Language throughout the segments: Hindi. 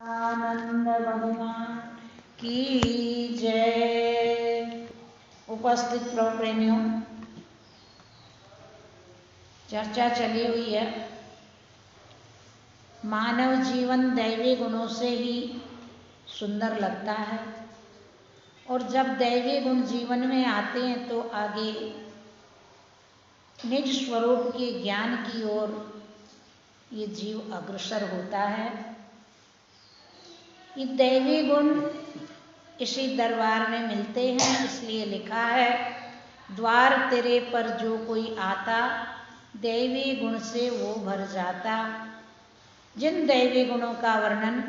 आनंद भगवान की जय। उपस्थित प्रभु प्रेमियों, चर्चा चली हुई है मानव जीवन दैवी गुणों से ही सुंदर लगता है, और जब दैवी गुण जीवन में आते हैं तो आगे निज स्वरूप के ज्ञान की ओर ये जीव अग्रसर होता है। ये दैवी गुण इसी दरबार में मिलते हैं, इसलिए लिखा है, द्वार तेरे पर जो कोई आता, दैवी गुण से वो भर जाता। जिन दैवी गुणों का वर्णन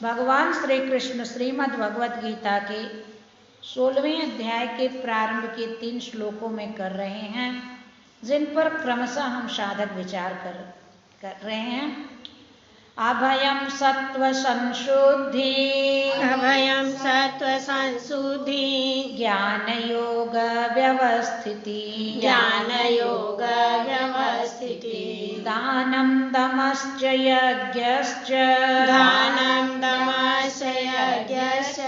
भगवान श्री कृष्ण श्रीमद् भगवत गीता के 16वें अध्याय के प्रारंभ के 3 श्लोकों में कर रहे हैं, जिन पर क्रमशः हम साधक विचार कर रहे हैं। अभयं सत्व संशुद्धि, अभयं सत्व संशुद्धि, ज्ञान योग व्यवस्थिति, ज्ञान योग व्यवस्थिति, दानं दमश्च यज्ञश्च, दानं दमश्च यज्ञश्च,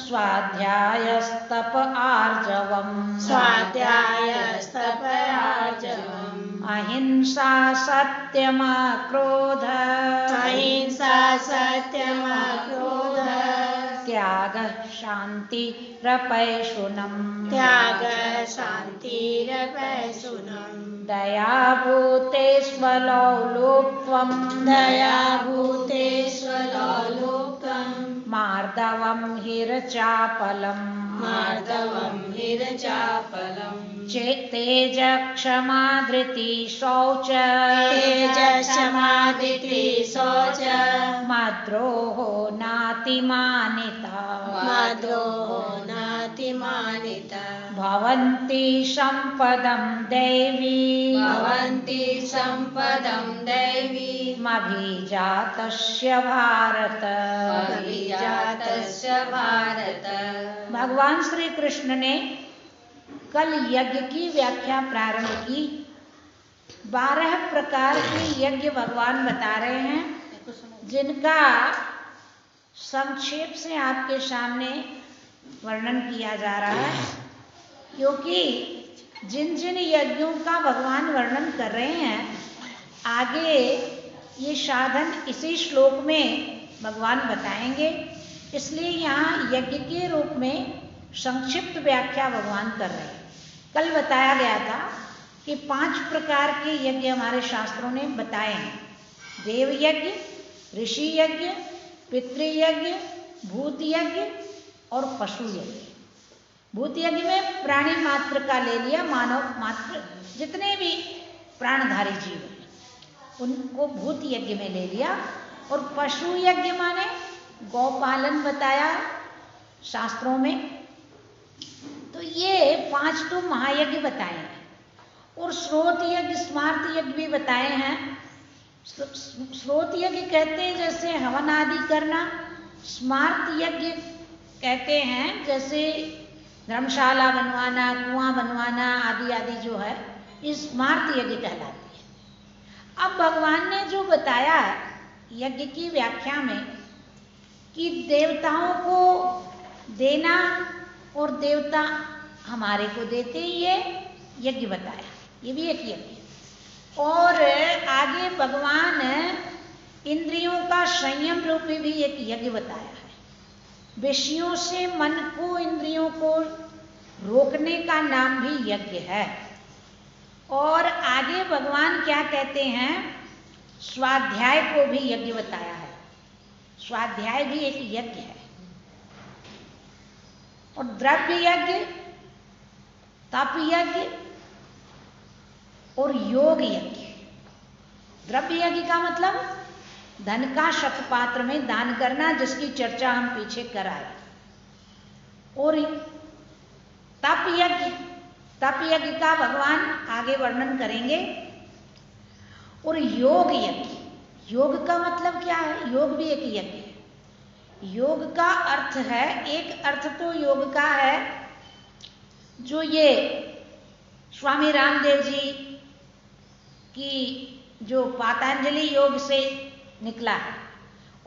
स्वाध्यायस्तप आर्जवम्, स्वाध्यायस्तप आर्जवम्, अहिंसा सत्यमक्रोध, अहिंसा सत्यमक्रोध, त्याग शांति रपैशुनम्, त्याग शान्तिरपैशुनम्, दया भूतेष्वलौलुप्त्वम्, दया भूतेष्वलौलुकम्, मार्दवम् हिरचापलम्, मार्दवम् हिरचापलम्, तेज क्षमा धृति शौच, तेजक्षमादिति शौच, मद्रोहो नातिमानिता, मद्रोहो नातिमानिता, भवन्ति सम्पदं दैवी, भवन्ति सम्पदं दैवीम्, अभिजातस्य भारत। अभिजातस्य भारत। भगवान श्री कृष्ण ने कल यज्ञ की व्याख्या प्रारंभ की। 12 प्रकार के यज्ञ भगवान बता रहे हैं, जिनका संक्षेप से आपके सामने वर्णन किया जा रहा है, क्योंकि जिन जिन यज्ञों का भगवान वर्णन कर रहे हैं, आगे ये साधन इसी श्लोक में भगवान बताएंगे, इसलिए यहाँ यज्ञ के रूप में संक्षिप्त व्याख्या भगवान कर रहे हैं। कल बताया गया था कि 5 प्रकार के यज्ञ हमारे शास्त्रों ने बताए हैं, देव यज्ञ, ऋषि यज्ञ, पितृयज्ञ, भूत यज्ञ और पशु यज्ञ। भूत यज्ञ में प्राणी मात्र का ले लिया, मानव मात्र जितने भी प्राणधारी जीव हैं उनको भूत यज्ञ में ले लिया, और पशु यज्ञ माने गौपालन बताया शास्त्रों में। तो ये 5 तो महायज्ञ बताए हैं, और स्रोत यज्ञ स्मार्त यज्ञ भी बताए हैं। स्रोत यज्ञ कहते हैं जैसे हवन आदि करना, स्मार्त यज्ञ कहते हैं जैसे धर्मशाला बनवाना, कुआं बनवाना आदि आदि जो है, ये स्मार्त यज्ञ कहलाती है। अब भगवान ने जो बताया यज्ञ की व्याख्या में कि देवताओं को देना और देवता हमारे को देते, ये यज्ञ बताया, ये भी एक यज्ञ है। और आगे भगवान इंद्रियों का संयम रूपी भी एक यज्ञ बताया है। विषयों से मन को, इंद्रियों को रोकने का नाम भी यज्ञ है। और आगे भगवान क्या कहते हैं, स्वाध्याय को भी यज्ञ बताया है। स्वाध्याय भी एक यज्ञ है। और द्रव्य यज्ञ, तप यज्ञ और योग यज्ञ। द्रव्य यज्ञ का मतलब धन का शतपात्र में दान करना, जिसकी चर्चा हम पीछे कराए। और तप यज्ञ, तप यज्ञ का भगवान आगे वर्णन करेंगे। और योग यज्ञ, योग का मतलब क्या है, योग भी एक यज्ञ है। योग का अर्थ है, एक अर्थ तो योग का है जो ये स्वामी रामदेव जी की जो पातंजलि योग से निकला है,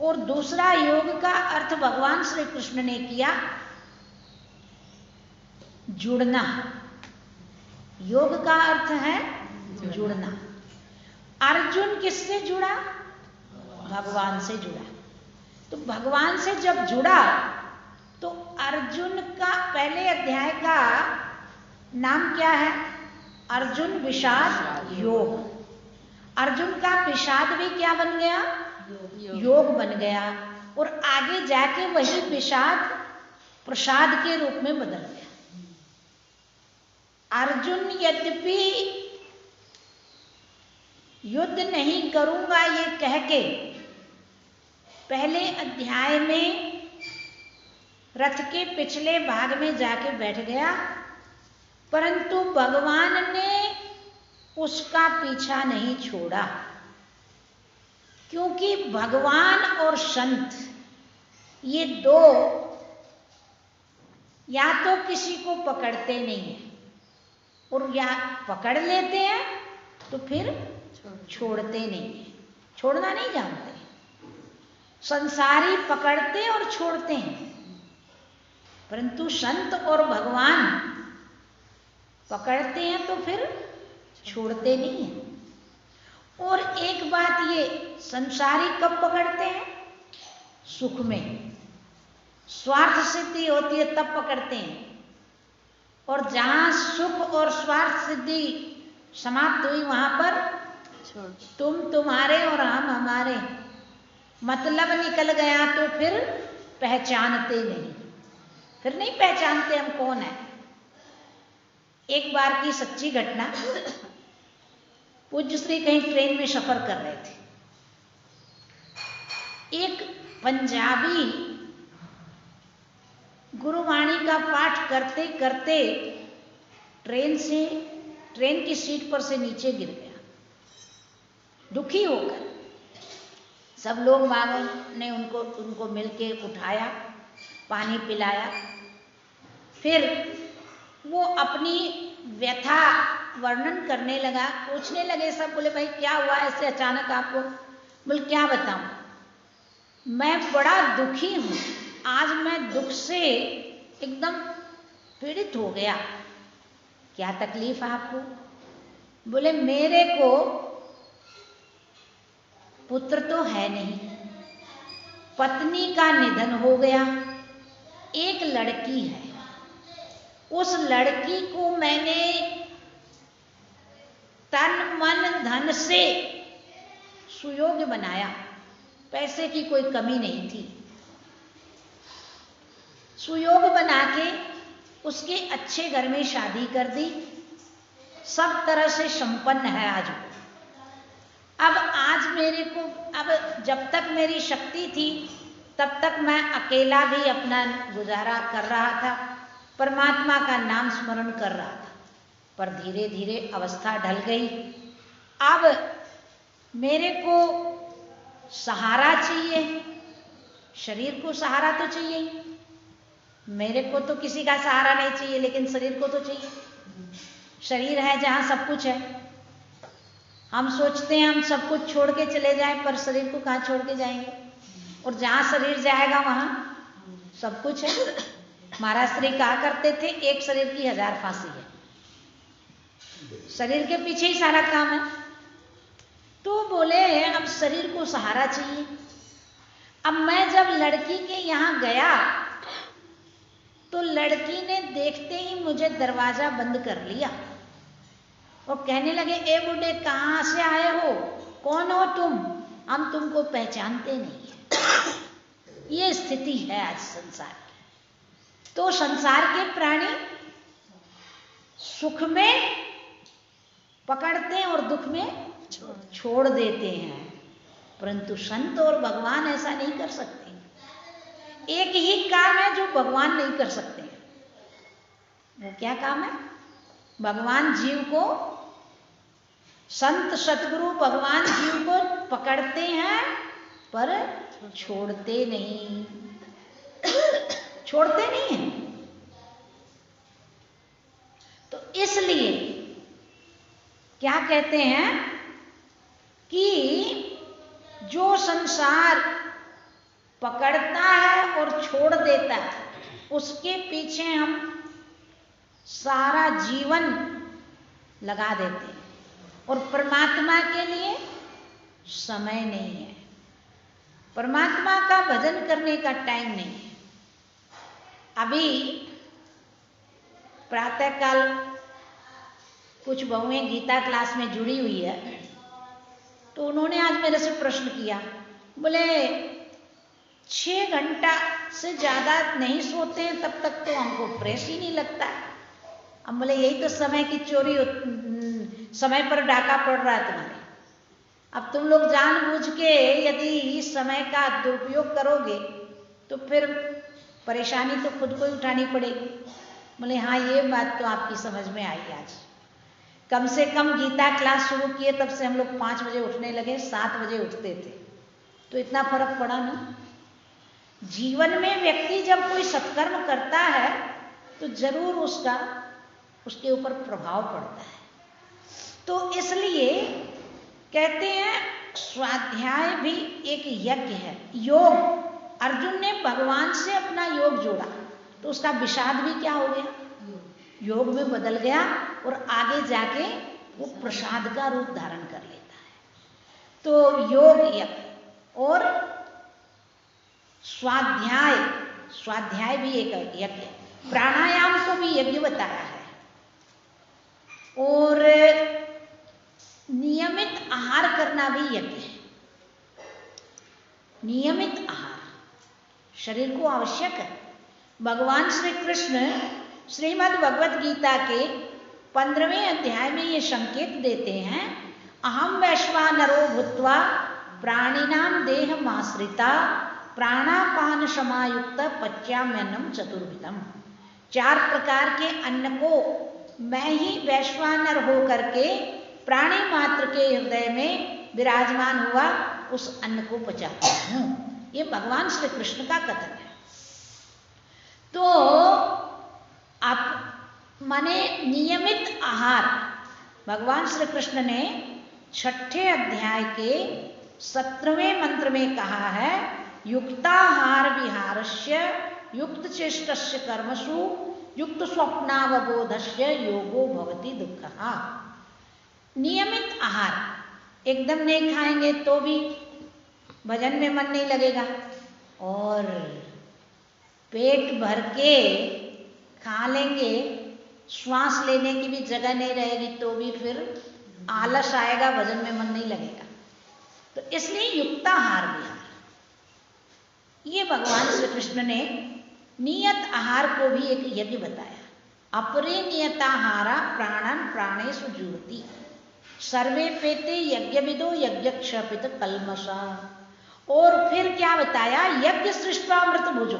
और दूसरा योग का अर्थ भगवान श्री कृष्ण ने किया जुड़ना। योग का अर्थ है जुड़ना। अर्जुन किससे जुड़ा? भगवान से जुड़ा। तो भगवान से जब जुड़ा तो अर्जुन का पहले अध्याय का नाम क्या है? अर्जुन विषाद योग। अर्जुन का विषाद भी क्या बन गया? योग बन गया। और आगे जाके वही विषाद प्रसाद के रूप में बदल गया। अर्जुन यद्यपि युद्ध नहीं करूंगा ये कह के पहले अध्याय में रथ के पिछले भाग में जाके बैठ गया, परंतु भगवान ने उसका पीछा नहीं छोड़ा, क्योंकि भगवान और संत ये दो या तो किसी को पकड़ते नहीं है और या पकड़ लेते हैं तो फिर छोड़ते नहीं है, छोड़ना नहीं जानते। संसारी पकड़ते और छोड़ते हैं, परंतु संत और भगवान पकड़ते हैं तो फिर छोड़ते नहीं हैं। और एक बात ये, संसारी कब पकड़ते हैं? सुख में, स्वार्थ सिद्धि होती है तब पकड़ते हैं। और जहां सुख और स्वार्थ सिद्धि समाप्त हुई वहां पर तुम तुम्हारे और हम हमारे मतलब निकल गया तो फिर पहचानते नहीं, फिर नहीं पहचानते हम कौन है। एक बार की सच्ची घटना, पूज्य श्री कहीं ट्रेन में सफर कर रहे थे। एक पंजाबी गुरुवाणी का पाठ करते करते ट्रेन की सीट पर से नीचे गिर गया, दुखी होकर। सब लोग बागों ने उनको मिलके उठाया, पानी पिलाया। फिर वो अपनी व्यथा वर्णन करने लगा, पूछने लगे सब, बोले भाई क्या हुआ ऐसे अचानक आपको? बोले क्या बताऊं, मैं बड़ा दुखी हूं, आज मैं दुख से एकदम पीड़ित हो गया। क्या तकलीफ है आपको? बोले मेरे को पुत्र तो है नहीं, पत्नी का निधन हो गया, एक लड़की है, उस लड़की को मैंने तन मन धन से सुयोग्य बनाया, पैसे की कोई कमी नहीं थी। सुयोग बना के उसके अच्छे घर में शादी कर दी, सब तरह से संपन्न है आज वो। अब आज मेरे को, अब जब तक मेरी शक्ति थी तब तक मैं अकेला भी अपना गुजारा कर रहा था, परमात्मा का नाम स्मरण कर रहा था। पर धीरे धीरे अवस्था ढल गई। अब मेरे को सहारा चाहिए, शरीर को सहारा तो चाहिए। मेरे को तो किसी का सहारा नहीं चाहिए, लेकिन शरीर को तो चाहिए। शरीर है जहां सब कुछ है। हम सोचते हैं हम सब कुछ छोड़ के चले जाएं, पर शरीर को कहां छोड़ के जाएंगे? और जहां शरीर जाएगा वहां सब कुछ है। महाराज श्री कहा करते थे, एक शरीर की 1000 फांसी है। शरीर के पीछे ही सारा काम है। तो बोले अब शरीर को सहारा चाहिए। अब मैं जब लड़की के यहां गया तो लड़की ने देखते ही मुझे दरवाजा बंद कर लिया और कहने लगे, ए बुढ़े कहां से आए हो, कौन हो तुम, हम तुमको पहचानते नहीं है। ये स्थिति है आज संसार की। तो संसार के प्राणी सुख में पकड़ते हैं और दुख में छोड़ देते हैं, परंतु संत और भगवान ऐसा नहीं कर सकते। एक ही काम है जो भगवान नहीं कर सकते। वो क्या काम है? भगवान जीव को, संत सतगुरु भगवान जीव को पकड़ते हैं पर छोड़ते नहीं, छोड़ते नहीं हैं। तो इसलिए क्या कहते हैं कि जो संसार पकड़ता है और छोड़ देता है, उसके पीछे हम सारा जीवन लगा देते हैं, और परमात्मा के लिए समय नहीं है, परमात्मा का भजन करने का टाइम नहीं है। अभी प्रातःकाल कुछ बहुएं गीता क्लास में जुड़ी हुई है, तो उन्होंने आज मेरे से प्रश्न किया, बोले 6 घंटा से ज़्यादा नहीं सोते हैं तब तक तो हमको फ्रेश ही नहीं लगता। हम बोले यही तो समय की चोरी, समय पर डाका पड़ रहा है तुम्हारे। अब तुम लोग जानबूझ के यदि समय का दुरुपयोग करोगे तो फिर परेशानी तो खुद को ही उठानी पड़ेगी। बोले हाँ, ये बात तो आपकी समझ में आई आज। कम से कम गीता क्लास शुरू किए तब से हम लोग 5 बजे उठने लगे, 7 बजे उठते थे, तो इतना फर्क पड़ा ना। जीवन में व्यक्ति जब कोई सत्कर्म करता है तो जरूर उसके ऊपर प्रभाव पड़ता है। तो इसलिए कहते हैं स्वाध्याय भी एक यज्ञ है। योग, अर्जुन ने भगवान से अपना योग जोड़ा तो उसका विषाद भी क्या हो गया, योग में बदल गया, और आगे जाके वो प्रसाद का रूप धारण कर लेता है। तो योग यज्ञ और स्वाध्याय भी एक यज्ञ है। प्राणायाम को भी यज्ञ बताया है, और नियमित आहार करना भी यज्ञ है। नियमित आहार शरीर को आवश्यक है। भगवान श्री कृष्ण श्रीमद् भगवत गीता के 15वें अध्याय में ये संकेत देते हैं, अहम वैश्वानरो भूत्वा प्राणिनां देहमाश्रिता प्राणापान समायुक्त पच्याम्यन्नम चतुर्विधम। 4 प्रकार के अन्न को मैं ही वैश्वानर हो करके प्राणी मात्र के हृदय में विराजमान हुआ उस अन्न को पचाता हूं। ये भगवान श्री कृष्ण का कथन है। तो आप माने नियमित आहार, भगवान श्री कृष्ण ने 6ठे अध्याय के 17वें मंत्र में कहा है, युक्ताहार विहारस्य युक्त चेष्टस्य कर्मसु युक्त स्वप्नावबोधस्य योगो भवति दुःखः। नियमित आहार, एकदम नहीं खाएंगे तो भी भजन में मन नहीं लगेगा, और पेट भर के खा लेंगे, श्वास लेने की भी जगह नहीं रहेगी तो भी फिर आलस आएगा, भजन में मन नहीं लगेगा। तो इसलिए युक्ताहार विहार, ये भगवान श्री कृष्ण ने नियत आहार को भी एक यज्ञ बताया। अपरे नियताहारा प्राणन प्राणेषु जुह्वति सर्वे पेते यज्ञविदो यज्ञक्षपित कल्मषा। और फिर क्या बताया, यज्ञ सृष्ट्वामृत भोजो,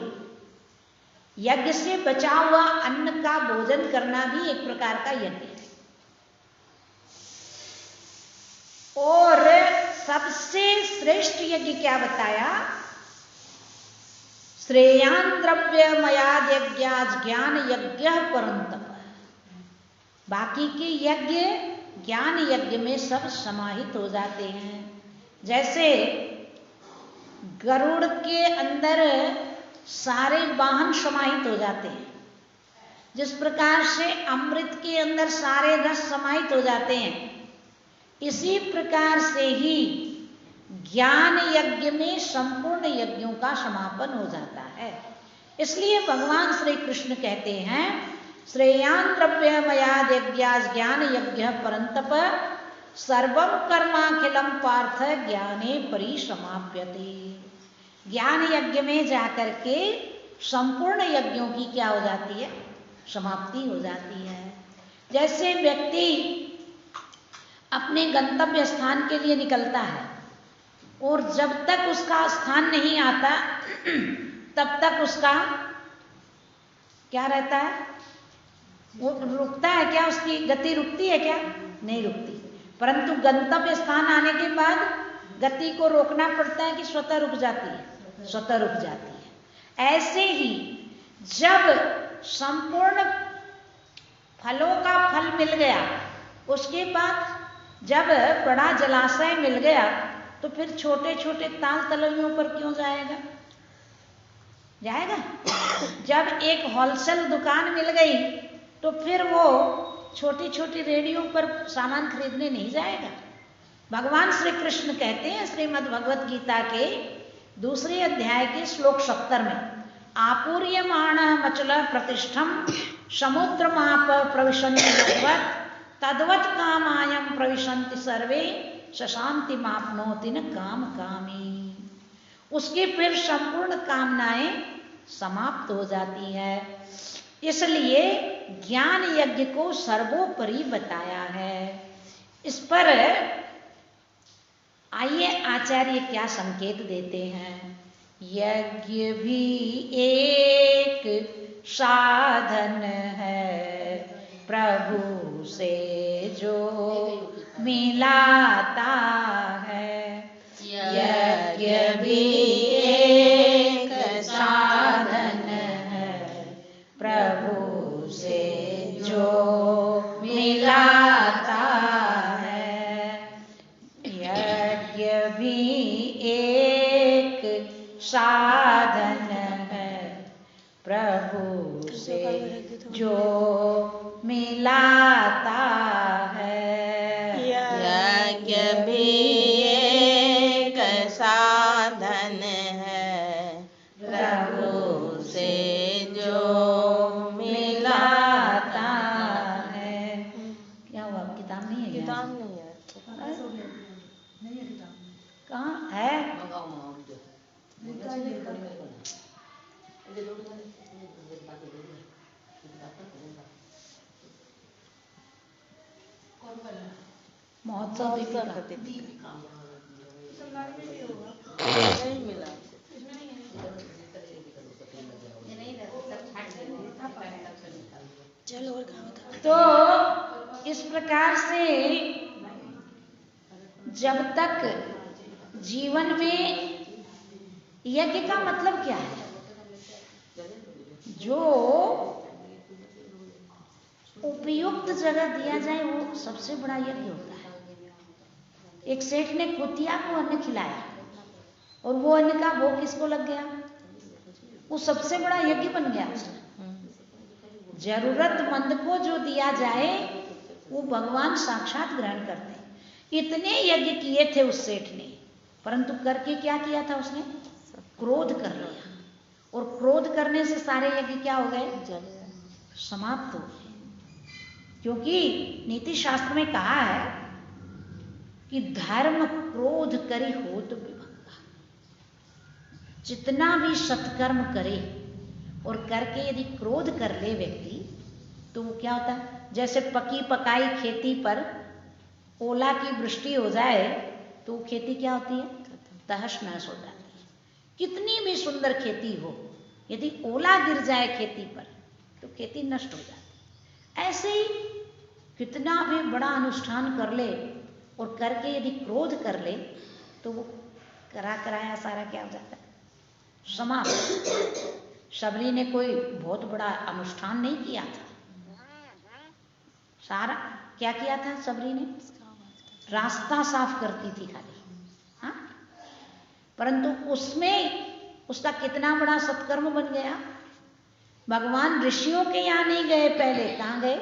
यज्ञ से बचा हुआ अन्न का भोजन करना भी एक प्रकार का यज्ञ है। और सबसे श्रेष्ठ यज्ञ क्या बताया, श्रेयान द्रव्यमयाद यज्ञाज ज्ञान यज्ञ परंतप। बाकी के यज्ञ ज्ञान यज्ञ में सब समाहित हो जाते हैं। जैसे गरुड़ के अंदर सारे वाहन समाहित हो जाते हैं, जिस प्रकार से अमृत के अंदर सारे रस समाहित हो जाते हैं, इसी प्रकार से ही ज्ञान यज्ञ में संपूर्ण यज्ञों का समापन हो जाता है। इसलिए भगवान श्री कृष्ण कहते हैं, श्रेयान द्रव्यमयाद यज्ञास ज्ञान यज्ञ परंतप सर्वं कर्माखिलम पार्थ ज्ञाने परिसमाप्यते। ज्ञान यज्ञ में जाकर के संपूर्ण यज्ञों की क्या हो जाती है, समाप्ति हो जाती है। जैसे व्यक्ति अपने गंतव्य स्थान के लिए निकलता है और जब तक उसका स्थान नहीं आता तब तक उसका क्या रहता है, वो रुकता है क्या, उसकी गति रुकती है क्या, नहीं रुकती। परंतु गंतव्य स्थान आने के बाद गति को रोकना पड़ता है कि स्वतः रुक जाती है, स्वतः रुक जाती है। ऐसे ही जब संपूर्ण फलों का फल मिल गया, उसके बाद जब बड़ा जलाशय मिल गया तो फिर छोटे छोटे ताल तलवियों पर क्यों जाएगा, जाएगा? जब एक होलसेल दुकान मिल गई तो फिर वो छोटी छोटी रेडियो पर सामान खरीदने नहीं जाएगा। भगवान श्री कृष्ण कहते हैं श्रीमद् भगवत गीता के 2 अध्याय के श्लोक 70 में, आपूर्यमाण मचल प्रतिष्ठम समुद्रमाप प्रविशन्ति तद्वत् तद्वत् कामायम प्रविशन्ति सर्वे सशांति मापनोति न काम कामी। उसकी फिर संपूर्ण कामनाएं समाप्त हो जाती है। इसलिए ज्ञान यज्ञ को सर्वोपरि बताया है। इस पर आइए आचार्य क्या संकेत देते हैं। यज्ञ भी एक साधन है, प्रभु से जो मिलाता है। यज्ञ भी एक साधन है, प्रभु से जो मिलाता है। यज्ञ भी एक साधन है, प्रभु से जो मिलाता है। यज्ञ भी एक साधन है, प्रभु से जो मिलाता है। क्या हुआ? किताब नहीं है? किताब नहीं है। कहाँ है? महोत्सव नहीं मिला। चलो और तो इस प्रकार से जब तक जीवन में यज्ञ का मतलब क्या है? जो उपयुक्त जगह दिया जाए वो सबसे बड़ा यज्ञ होता है। एक सेठ ने कुतिया को अन्न खिलाया और वो अन्न का भोग किसको लग गया? वो सबसे बड़ा यज्ञ बन गया। जरूरतमंद को जो दिया जाए वो भगवान साक्षात ग्रहण करते हैं। इतने यज्ञ किए थे उस सेठ ने, परंतु करके क्या किया था उसने? क्रोध कर लिया, और क्रोध करने से सारे यज्ञ क्या हो गए? समाप्त हो गए। क्योंकि नीति शास्त्र में कहा है कि धर्म क्रोध करी हो तो विभक्ता। जितना भी सत्कर्म करे और करके यदि क्रोध कर ले व्यक्ति तो वो क्या होता है? जैसे पकी पकाई खेती पर ओला की वृष्टि हो जाए तो खेती क्या होती है? तहस नहस हो जाती है। कितनी भी सुंदर खेती हो, यदि ओला गिर जाए खेती पर तो खेती नष्ट हो जाती है। ऐसे ही कितना भी बड़ा अनुष्ठान कर ले और करके यदि क्रोध कर ले तो वो कराया सारा क्या हो जाता है? समाप्त। शबरी ने कोई बहुत बड़ा अनुष्ठान नहीं किया था। सारा क्या किया था शबरी ने? रास्ता साफ करती थी खाली, हाँ? परंतु उसमें उसका कितना बड़ा सत्कर्म बन गया। भगवान ऋषियों के यहाँ नहीं गए, पहले कहाँ गए?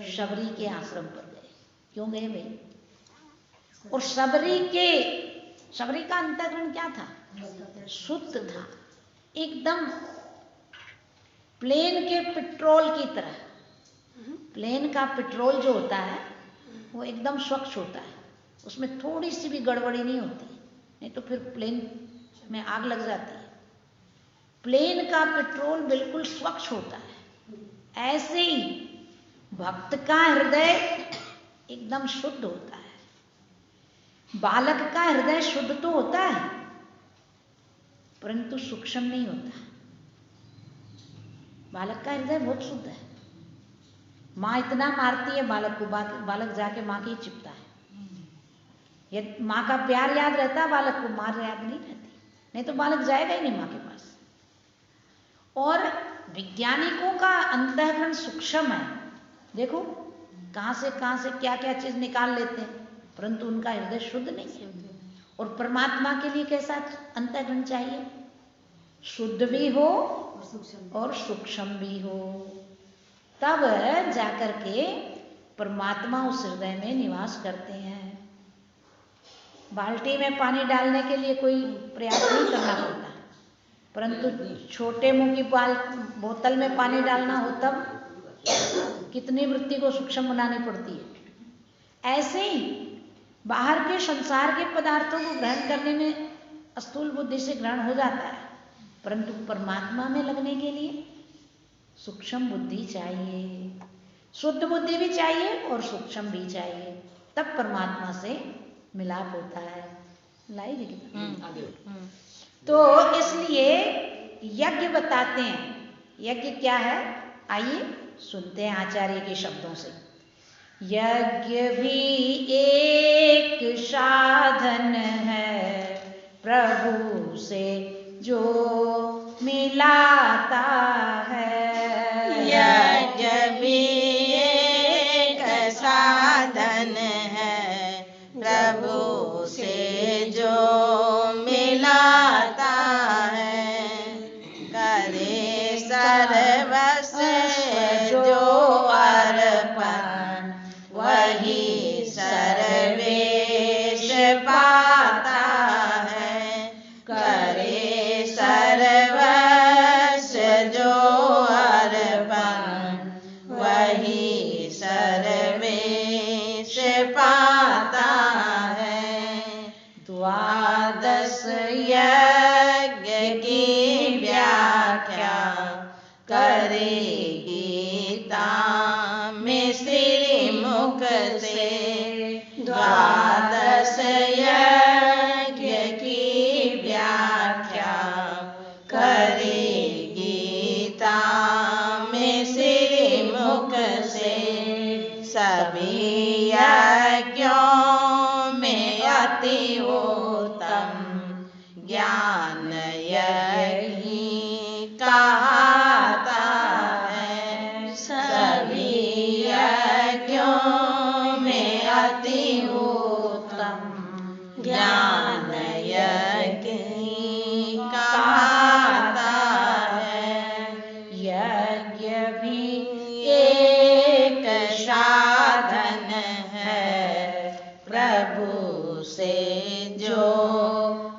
शबरी के आश्रम पर गए। क्यों गए भाई? और शबरी का अंतःकरण क्या था? शुद्ध था, एकदम प्लेन के पेट्रोल की तरह। प्लेन का पेट्रोल जो होता है वो एकदम स्वच्छ होता है, उसमें थोड़ी सी भी गड़बड़ी नहीं होती, नहीं तो फिर प्लेन में आग लग जाती है। प्लेन का पेट्रोल बिल्कुल स्वच्छ होता है। ऐसे ही भक्त का हृदय एकदम शुद्ध होता है। बालक का हृदय शुद्ध तो होता है परंतु सूक्ष्म नहीं होता। बालक का हृदय बहुत शुद्ध है। माँ इतना मारती है बालक को, बालक जाके माँ की चिपता है। यदि माँ का प्यार याद रहता, बालक को मार याद नहीं रहती, नहीं तो बालक जाएगा ही नहीं माँ के पास। और वैज्ञानिकों का अंतःकरण सूक्ष्म है। देखो कहाँ से क्या क्या चीज निकाल लेते हैं, परंतु उनका हृदय शुद्ध नहीं है। और परमात्मा के लिए कैसा अंतःकरण चाहिए? शुद्ध भी हो और सूक्ष्म भी हो, तब जाकर के परमात्मा उस हृदय में निवास करते हैं। बाल्टी में पानी डालने के लिए कोई प्रयास नहीं करना पड़ता, परंतु छोटे मुंह की बोतल में पानी डालना हो तब कितनी वृत्ति को सूक्ष्म बनानी पड़ती है। ऐसे ही बाहर के संसार के पदार्थों को ग्रहण करने में स्थूल बुद्धि से ग्रहण हो जाता है, परंतु परमात्मा में लगने के लिए सूक्ष्म बुद्धि चाहिए, शुद्ध बुद्धि भी चाहिए और सूक्ष्म भी चाहिए, तब परमात्मा से मिलाप होता है। लाइए तो इसलिए यज्ञ बताते हैं। यज्ञ क्या है, आइए सुनते हैं आचार्य के शब्दों से। यज्ञ भी एक साधन है, प्रभु से जो मिलाता है। यज्ञ भी एक साधन है, प्रभु से जो मिलाता है। करे सर्वस्व जो अर्पण, वही सर्वेश पाता है। करे सर्वस्व जो अर्पण, वही सर्वेश पाता है। द्वादश यज्ञ की व्याख्या करे गीता में श्रीमुख से। द्वादश यज्ञ की व्याख्या करे गीता में श्रीमुख से। सभी यज्ञों में अति उत्तम ज्ञान यही कहता है। सभी यज्ञों में अति उत्तम ज्ञान यही कहता है। यज्ञ भी एक साधन है, प्रभु से जो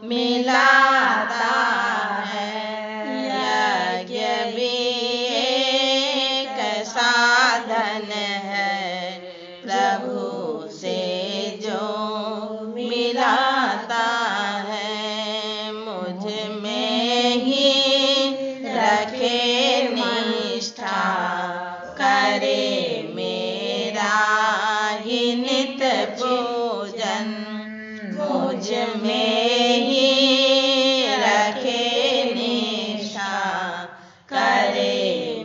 मिलाता है। यज्ञ भी एक साधन है, प्रभु से जो मिलाता है। मुझ में ही रखे निष्ठा, करे मेरा ही नित पूजन। मुझ में ही रखे निष्ठा, करे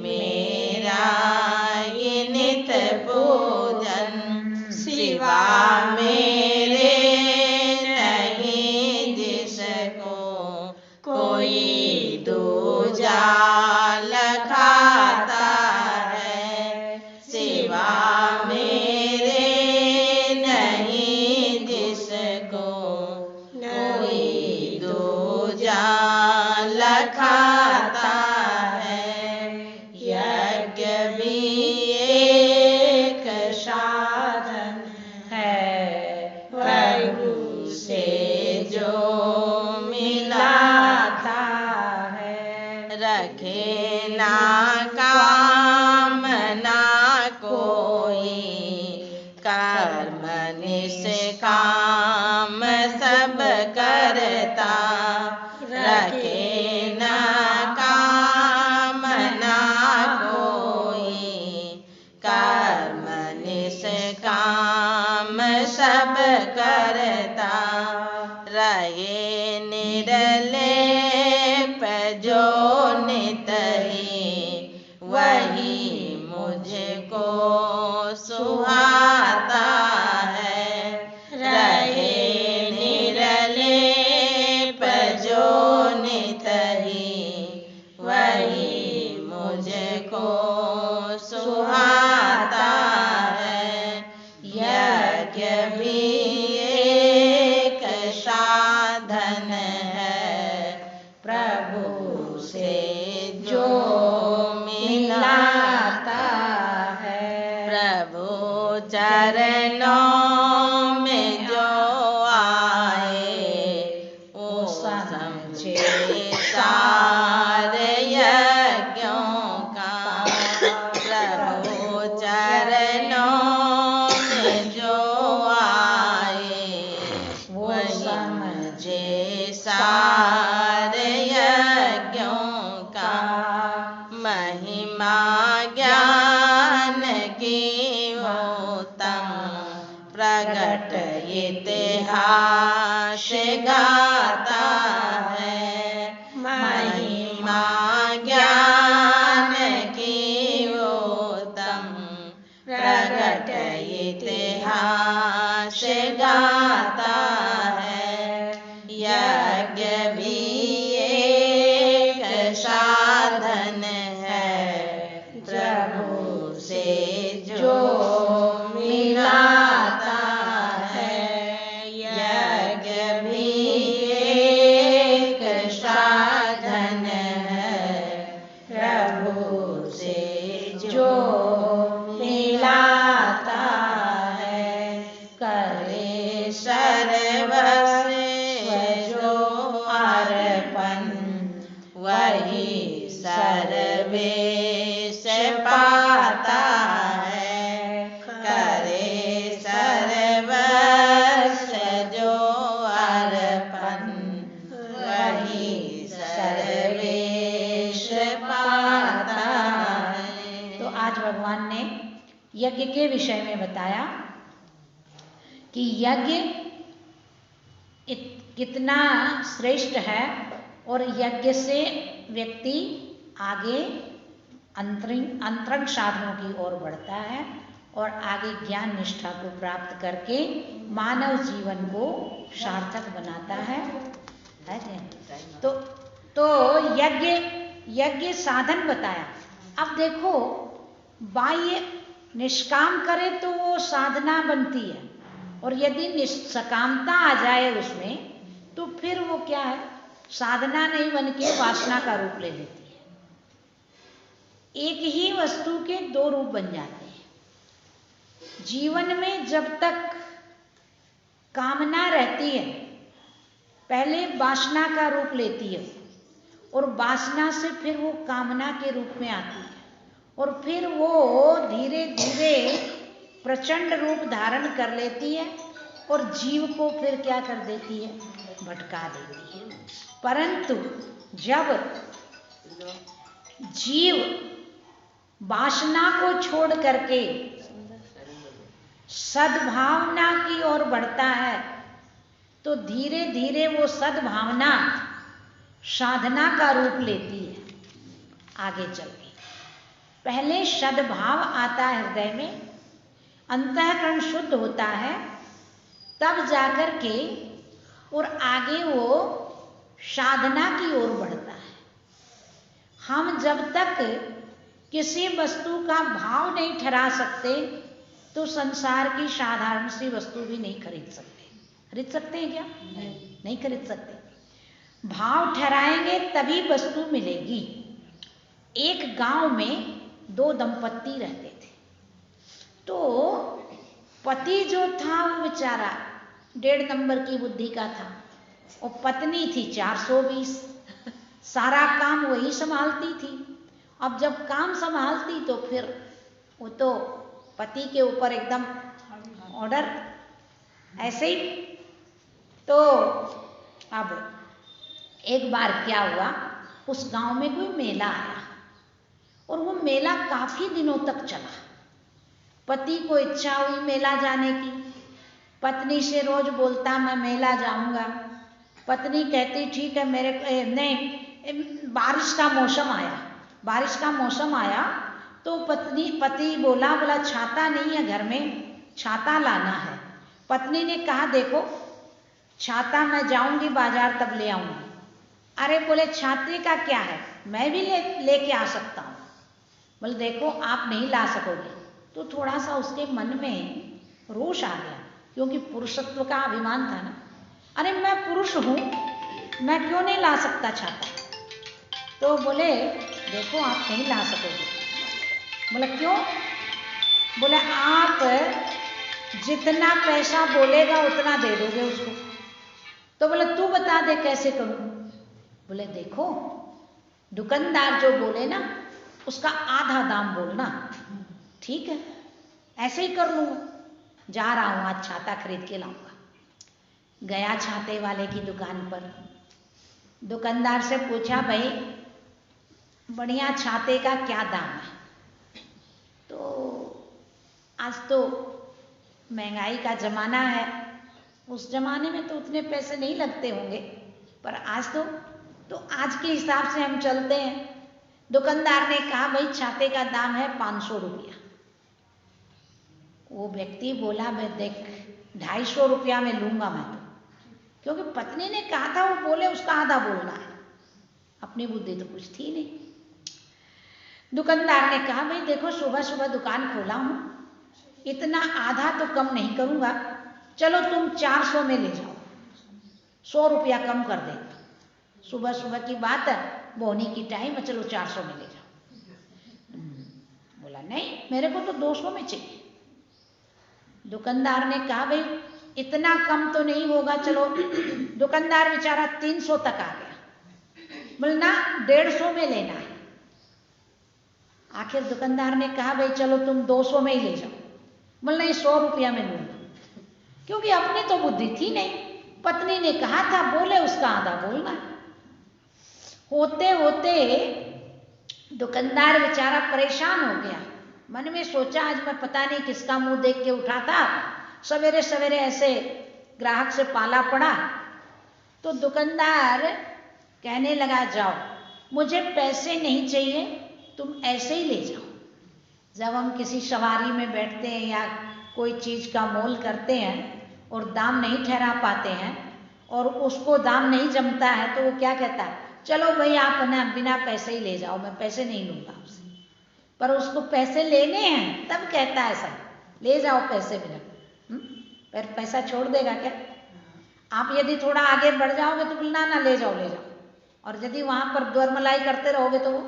मेरा ही नित पूजन। सिवा मेरे नहीं जिसको कोई दूजा लखाता है। सिवा मेरे नहीं जिसको कोई दूजा लखाता है। यज्ञ भी एक साधन है, प्रभु से जो मिलाता है। रखे ना काम ना कोई, कर्म निष्काम सब करता। रखे ना काम ना कोई, कर्म निष्काम सब करता। रहे निर्लेप जो नित ही, वही मुझको सुहाता है। रहे निर्लेप जो नित ही, वही मुझको सुहाता है। यज्ञ भी एक साधन है, प्रभु महिमा ज्ञान की उत्तम प्रगट इतिहास गाता है। यज्ञ भी एक साधन है, प्रभु से जो मिलाता है। यज्ञ भी एक साधन है, प्रभु से जो मिलाता है। करे सर्वस्व जो अर्पण, वही सर्वेश पाता है। करे सर्वस्व जो अर्पण, वही सर्वेश पाता है। तो आज भगवान ने यज्ञ के विषय में बताया कि यज्ञ कितना श्रेष्ठ है और यज्ञ से व्यक्ति आगे अंतरंग साधनों की ओर बढ़ता है और आगे ज्ञान निष्ठा को प्राप्त करके मानव जीवन को सार्थक बनाता है क्या? तो यज्ञ साधन बताया। अब देखो, बाह्य निष्काम करे तो वो साधना बनती है, और यदि निष्कामता आ जाए उसमें तो फिर वो क्या है, साधना नहीं बन के वासना का रूप ले लेती है। एक ही वस्तु के दो रूप बन जाते हैं। जीवन में जब तक कामना रहती है, पहले वासना का रूप लेती है और वासना से फिर वो कामना के रूप में आती है, और फिर वो धीरे धीरे प्रचंड रूप धारण कर लेती है और जीव को फिर क्या कर देती है, भटका देती है। परंतु जब जीव वासना को छोड़ करके सद्भावना की ओर बढ़ता है तो धीरे धीरे वो सद्भावना साधना का रूप लेती है आगे चल के। पहले सद्भाव आता है हृदय में, अंतःकरण शुद्ध होता है, तब जाकर के और आगे वो साधना की ओर बढ़ता है। हम जब तक किसी वस्तु का भाव नहीं ठहरा सकते तो संसार की साधारण सी वस्तु भी नहीं खरीद सकते। खरीद सकते हैं क्या? नहीं खरीद सकते। भाव ठहराएंगे तभी वस्तु मिलेगी। एक गांव में दो दंपत्ति रहते थे। तो पति जो था वो बेचारा 1.5 नंबर की बुद्धि का था और पत्नी थी 420। सारा काम वही संभालती थी। अब जब काम संभालती तो फिर वो तो पति के ऊपर एकदम ऑर्डर ऐसे ही। तो अब एक बार क्या हुआ, उस गांव में कोई मेला आया और वो मेला काफी दिनों तक चला। पति को इच्छा हुई मेला जाने की, पत्नी से रोज बोलता मैं मेला जाऊंगा। पत्नी कहती ठीक है मेरे नहीं। बारिश का मौसम आया तो पति बोला छाता नहीं है घर में, छाता लाना है। पत्नी ने कहा देखो छाता मैं जाऊंगी बाजार तब ले आऊंगी। अरे बोले छाते का क्या है, मैं भी लेके आ सकता हूँ। बोले देखो आप नहीं ला सकोगे। तो थोड़ा सा उसके मन में रोष आ गया, क्योंकि पुरुषत्व का अभिमान था ना। अरे मैं पुरुष हूँ, मैं क्यों नहीं ला सकता छाता? तो बोले देखो आप नहीं ला सकोगे। बोला क्यों? बोले आप जितना पैसा बोलेगा उतना दे दोगे उसको। तो बोले तू बता दे कैसे करूं? बोले देखो दुकानदार जो बोले ना उसका आधा दाम बोलना, ठीक है ऐसे ही कर लूंगा। जा रहा हूं आज छाता खरीद के लाऊंगा। गया छाते वाले की दुकान पर, दुकानदार से पूछा भाई बढ़िया छाते का क्या दाम है? तो आज तो महंगाई का जमाना है, उस जमाने में तो उतने पैसे नहीं लगते होंगे, पर आज तो तो आज के हिसाब से हम चलते हैं। दुकानदार ने कहा भाई छाते का दाम है 500 रुपया। वो व्यक्ति बोला मैं देख 250 रुपया में लूंगा मैं तो, क्योंकि पत्नी ने कहा था वो बोले उसका आधा बोलना है, अपनी बुद्धि तो कुछ थी नहीं। दुकानदार ने कहा भाई देखो सुबह सुबह दुकान खोला हूं, इतना आधा तो कम नहीं करूंगा, चलो तुम 400 में ले जाओ, 100 रुपया कम कर दे। सुबह सुबह की बात है, बोनी की टाइम है, चलो 400 में ले जाओ। बोला नहीं मेरे को तो 200 में चाहिए। दुकानदार ने कहा भाई इतना कम तो नहीं होगा, चलो। दुकानदार बेचारा 300 तक आ गया। बोलना 150 में लेना है। आखिर दुकानदार ने कहा भाई चलो तुम 200 में ही ले जाओ। बोलना 100 रुपया में लूंगा, क्योंकि अपनी तो बुद्धि थी नहीं, पत्नी ने कहा था बोले उसका आधा बोलना है। होते होते दुकानदार बेचारा परेशान हो गया। मन में सोचा आज मैं पता नहीं किसका मुंह देख के उठा था, सवेरे सवेरे ऐसे ग्राहक से पाला पड़ा। तो दुकानदार कहने लगा जाओ मुझे पैसे नहीं चाहिए, तुम ऐसे ही ले जाओ। जब हम किसी सवारी में बैठते हैं या कोई चीज का मोल करते हैं और दाम नहीं ठहरा पाते हैं और उसको दाम नहीं जमता है, तो वो क्या कहता है, चलो भाई आप ना बिना पैसे ही ले जाओ, मैं पैसे नहीं लूंगा आपसे। पर उसको पैसे लेने हैं तब कहता है ऐसा, ले जाओ पैसे बिना। पर पैसा छोड़ देगा क्या? आप यदि थोड़ा आगे बढ़ जाओगे तो बोलना ना ले जाओ ले जाओ, और यदि वहां पर दरमलाई करते रहोगे तो वो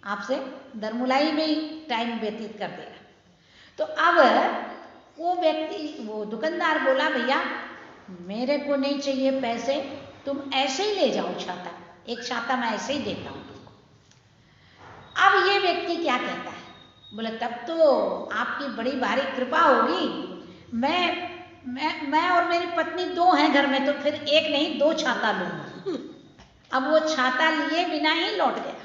आपसे दरमुलाई में ही टाइम व्यतीत कर देगा। तो अब वो व्यक्ति, वो दुकानदार बोला भैया मेरे को नहीं चाहिए पैसे, तुम ऐसे ही ले जाओ छाता, एक छाता मैं ऐसे ही देता हूं तुमको। अब ये व्यक्ति क्या कहता है, बोले तब तो आपकी बड़ी भारी कृपा होगी, मैं और मेरी पत्नी 2 हैं घर में, तो फिर एक नहीं 2 छाता लूंगा। अब वो छाता लिए बिना ही लौट गया।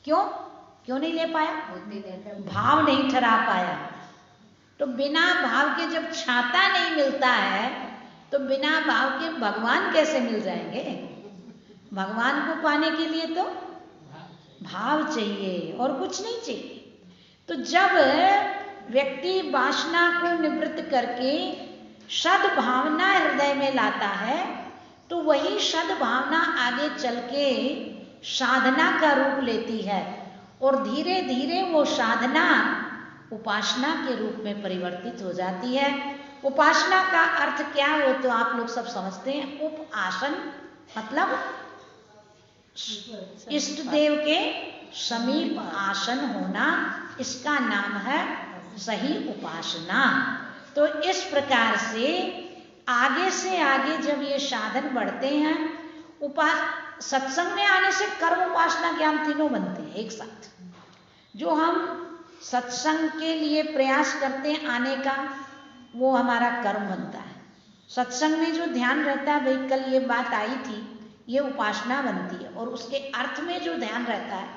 क्यों नहीं ले पाया? भाव नहीं ठहरा पाया। तो बिना भाव के जब छाता नहीं मिलता है तो बिना भाव के भगवान कैसे मिल जाएंगे? भगवान को पाने के लिए तो भाव चाहिए और कुछ नहीं चाहिए। तो जब व्यक्ति वासना को निवृत्त करके सद्भावना हृदय में लाता है तो वही सद्भावना आगे चल के साधना का रूप लेती है और धीरे धीरे वो साधना उपासना के रूप में परिवर्तित हो जाती है। उपासना का अर्थ क्या हो तो आप लोग सब समझते हैं। उपासन मतलब इष्ट देव के समीप आसन होना, इसका नाम है सही उपासना। तो इस प्रकार से आगे जब ये साधन बढ़ते हैं, सत्संग में आने से कर्म उपासना ज्ञान तीनों बनते हैं एक साथ। जो हम सत्संग के लिए प्रयास करते हैं आने का, वो हमारा कर्म बनता है। सत्संग में जो ध्यान रहता है, भाई कल ये बात आई थी, ये उपासना बनती है। और उसके अर्थ में जो ध्यान रहता है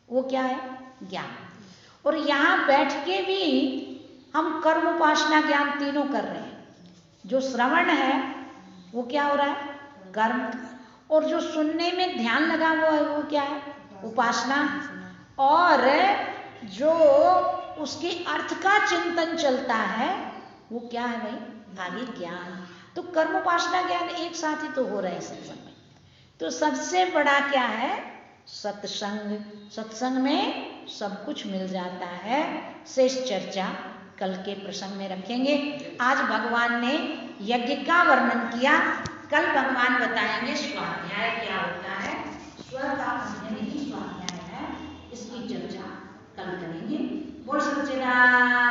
वो क्या है? ज्ञान। और यहाँ बैठ के भी हम कर्म उपासना ज्ञान तीनों कर रहे हैं। जो श्रवण है वो क्या हो रहा है? कर्म। और जो सुनने में ध्यान लगा हुआ है वो क्या है? उपासना। और जो उसके अर्थ का चिंतन चलता है वो क्या है भाई? आगे ज्ञान। तो कर्म उपासना ज्ञान एक साथ ही तो हो रहे हैं सत्संग में। तो सबसे बड़ा क्या है? सत्संग। सत्संग में सब कुछ मिल जाता है। शेष चर्चा कल के प्रसंग में रखेंगे। आज भगवान ने यज्ञ का वर्णन किया, कल भगवान बताएंगे स्वाध्याय क्या होता है। स्वर का अध्ययन ही स्वाध्याय है, इसकी चर्चा कल करेंगे। बोल सच्चिदानंद